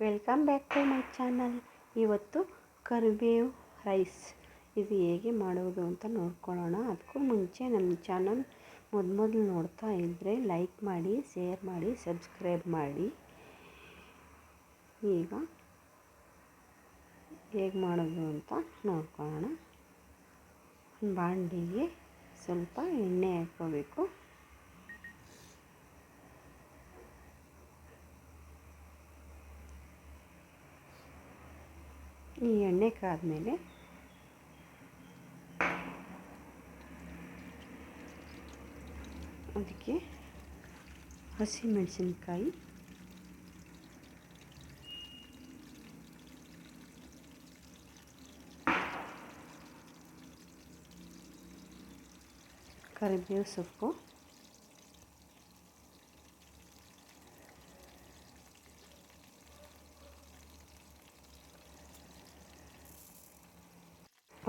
Welcome back to my channel. ಇವತ್ತು ಕರಿಬೇವು rice ಇದು ಹೇಗೆ ಮಾಡೋದು ಅಂತ ನೋಡ್ಕೊಳ್ಳೋಣ. ಅದಕ್ಕೂ ಮುಂಚೆ ನಮ್ಮ ಚಾನಲ್ ಮೊದಲು ನೋಡ್ತಾ ಇದ್ದರೆ ಲೈಕ್ ಮಾಡಿ, ಶೇರ್ ಮಾಡಿ, ಸಬ್ಸ್ಕ್ರೈಬ್ ಮಾಡಿ. ಈಗ ಹೇಗೆ ಮಾಡೋದು ಅಂತ ನೋಡ್ಕೊಳ್ಳೋಣ. ಬಾಣಲಿಗೆ ಸ್ವಲ್ಪ ಎಣ್ಣೆ ಹಾಕ್ಕೋಬೇಕು. ಈ ಎಣ್ಣೆ ಕಾದ್ಮೇಲೆ ಅದಕ್ಕೆ ಹಸಿಮೆಣಸಿನಕಾಯಿ, ಕರಿಬೇವು ಸೊಪ್ಪು,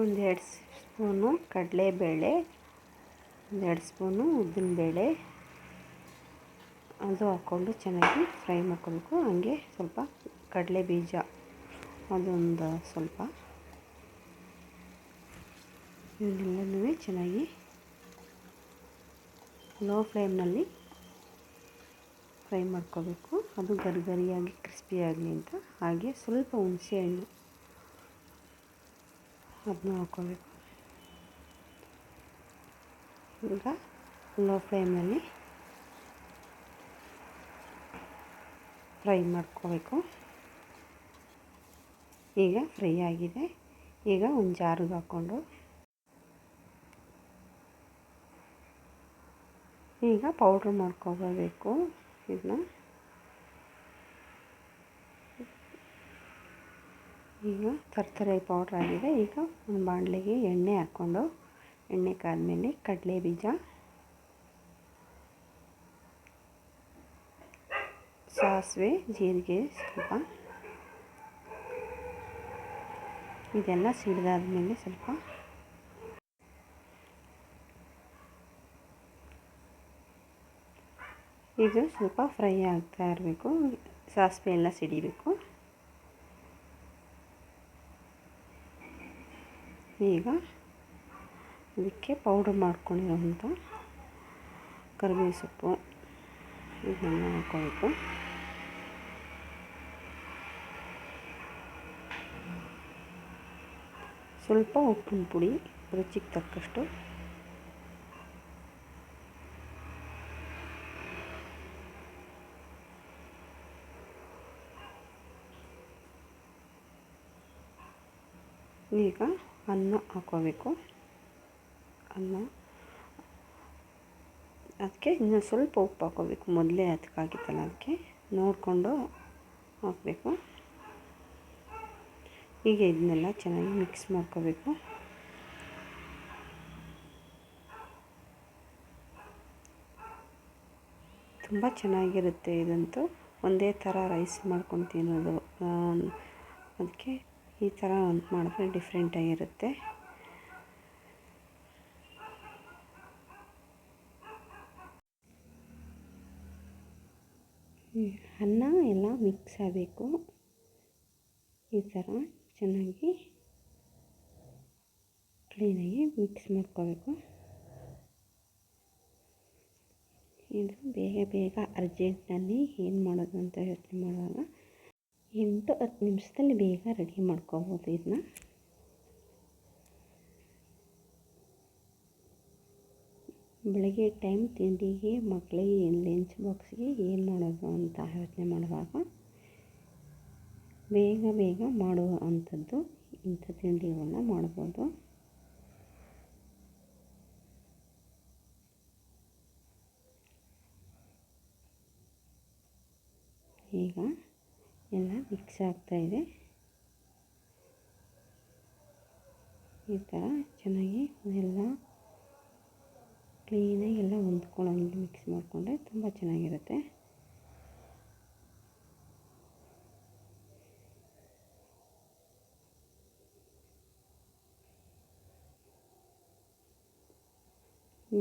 ಒಂದೆರಡು ಸ್ಪೂನು ಕಡಲೆಬೇಳೆ, ಒಂದೆರಡು ಸ್ಪೂನು ಉದ್ದಿನಬೇಳೆ ಅದು ಹಾಕ್ಕೊಂಡು ಚೆನ್ನಾಗಿ ಫ್ರೈ ಮಾಡ್ಕೋಬೇಕು. ಹಾಗೆ ಸ್ವಲ್ಪ ಕಡಲೆ ಬೀಜ ಅದೊಂದು ಸ್ವಲ್ಪ, ಇವನ್ನೆಲ್ಲನೂ ಚೆನ್ನಾಗಿ ಲೋ ಫ್ಲೇಮ್ನಲ್ಲಿ ಫ್ರೈ ಮಾಡ್ಕೋಬೇಕು. ಅದು ಗರಿಗರಿಯಾಗಿ ಕ್ರಿಸ್ಪಿಯಾಗಲಿ ಅಂತ. ಹಾಗೆ ಸ್ವಲ್ಪ ಹುಣಸೆಹಣ್ಣು ಅದನ್ನ ಹಾಕ್ಕೋಬೇಕು. ಈಗ ಲೋ ಫ್ಲೇಮ್ನಲ್ಲಿ ಫ್ರೈ ಮಾಡ್ಕೋಬೇಕು. ಈಗ ಫ್ರೈ ಆಗಿದೆ. ಈಗ ಒಂದು ಜಾರಿಗೆ ಹಾಕ್ಕೊಂಡು ಈಗ ಪೌಡ್ರ್ ಮಾಡ್ಕೋಬೇಕು. ಇದನ್ನ ಈಗ ತರಕಾರಿ ಪೌಡ್ರ್ ಆಗಿದೆ. ಈಗ ಒಂದು ಬಾಣಲೆಗೆ ಎಣ್ಣೆ ಹಾಕ್ಕೊಂಡು, ಎಣ್ಣೆ ಕಾದ್ಮೇಲೆ ಕಡಲೆ ಬೀಜ, ಸಾಸಿವೆ, ಜೀರಿಗೆ ಸ್ವಲ್ಪ, ಇದೆಲ್ಲ ಸಿಡಿದಾದ್ಮೇಲೆ ಸ್ವಲ್ಪ ಇದು ಸ್ವಲ್ಪ ಫ್ರೈ ಆಗ್ತಾ ಇರಬೇಕು. ಸಾಸಿವೆ ಎಲ್ಲ ಸಿಡಿಬೇಕು. ಈಗ ಇದಕ್ಕೆ ಪೌಡ್ರ್ ಮಾಡ್ಕೊಂಡಿರೋಂಥ ಕರಿಬೇವು ಸೊಪ್ಪು ಇದನ್ನು ಹಾಕ್ಕೋಬೇಕು. ಸ್ವಲ್ಪ ಉಪ್ಪಿನ ಪುಡಿ ರುಚಿಗೆ ತಕ್ಕಷ್ಟು, ಈಗ ಅನ್ನ ಹಾಕ್ಕೋಬೇಕು. ಅನ್ನ ಅದಕ್ಕೆ ಇನ್ನೂ ಸ್ವಲ್ಪ ಉಪ್ಪು ಹಾಕ್ಕೋಬೇಕು. ಮೊದಲೇ ಅದಕ್ಕೆ ಹಾಕಿತ್ತಲ್ಲ, ಅದಕ್ಕೆ ನೋಡಿಕೊಂಡು ಹಾಕಬೇಕು. ಈಗ ಇದನ್ನೆಲ್ಲ ಚೆನ್ನಾಗಿ ಮಿಕ್ಸ್ ಮಾಡ್ಕೋಬೇಕು. ತುಂಬ ಚೆನ್ನಾಗಿರುತ್ತೆ ಇದಂತೂ. ಒಂದೇ ಥರ ರೈಸ್ ಮಾಡ್ಕೊಂಡು ತಿನ್ನೋದು, ಅದಕ್ಕೆ ಈ ಥರ ಮಾಡಿದ್ರೆ ಡಿಫ್ರೆಂಟಾಗಿರುತ್ತೆ. ಅನ್ನ ಎಲ್ಲ ಮಿಕ್ಸ್ ಆಗಬೇಕು. ಈ ಥರ ಚೆನ್ನಾಗಿ ಕ್ಲೀನಾಗಿ ಮಿಕ್ಸ್ ಮಾಡ್ಕೋಬೇಕು. ಇದು ಬೇಗ ಬೇಗ ಅರ್ಜೆಂಟ್ನಲ್ಲಿ ಏನು ಮಾಡೋದು ಅಂತ ಯೋಚನೆ ಮಾಡುವಾಗ 8-10 ನಿಮಿಷದಲ್ಲಿ ಬೇಗ ರೆಡಿ ಮಾಡ್ಕೋಬೋದು. ಇದನ್ನ ಬೆಳಗ್ಗೆ ಟೈಮ್ ತಿಂಡಿಗೆ, ಮಕ್ಕಳಿಗೆ ಲಂಚ್ ಬಾಕ್ಸ್ಗೆ ಏನು ಮಾಡೋದು ಅಂತ ಯೋಚನೆ ಮಾಡುವಾಗ ಬೇಗ ಬೇಗ ಮಾಡುವ ಅಂಥದ್ದು ಇಂಥ ತಿಂಡಿಗಳನ್ನ ಮಾಡ್ಬೋದು. ಈಗ ಎಲ್ಲ ಮಿಕ್ಸ್ ಆಗ್ತಾಯಿದೆ. ಈ ಥರ ಚೆನ್ನಾಗಿ ಎಲ್ಲ ಕ್ಲೀನಾಗಿ ಎಲ್ಲ ಹೊಂದ್ಕೊಳ್ಳೋಂಗೆ ಮಿಕ್ಸ್ ಮಾಡಿಕೊಂಡ್ರೆ ತುಂಬ ಚೆನ್ನಾಗಿರುತ್ತೆ.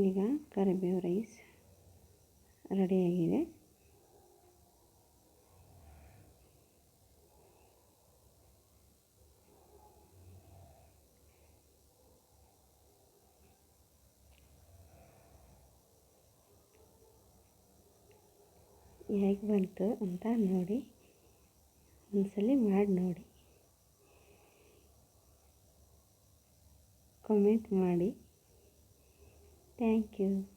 ಈಗ ಕರಿಬೇವು ರೈಸ್ ರೆಡಿಯಾಗಿದೆ. ಹೇಗೆ ಬಂತು ಅಂತ ನೋಡಿ, ಒಂದ್ಸಲ ಮಾಡಿ ನೋಡಿ, ಕಮೆಂಟ್ ಮಾಡಿ. Thank you.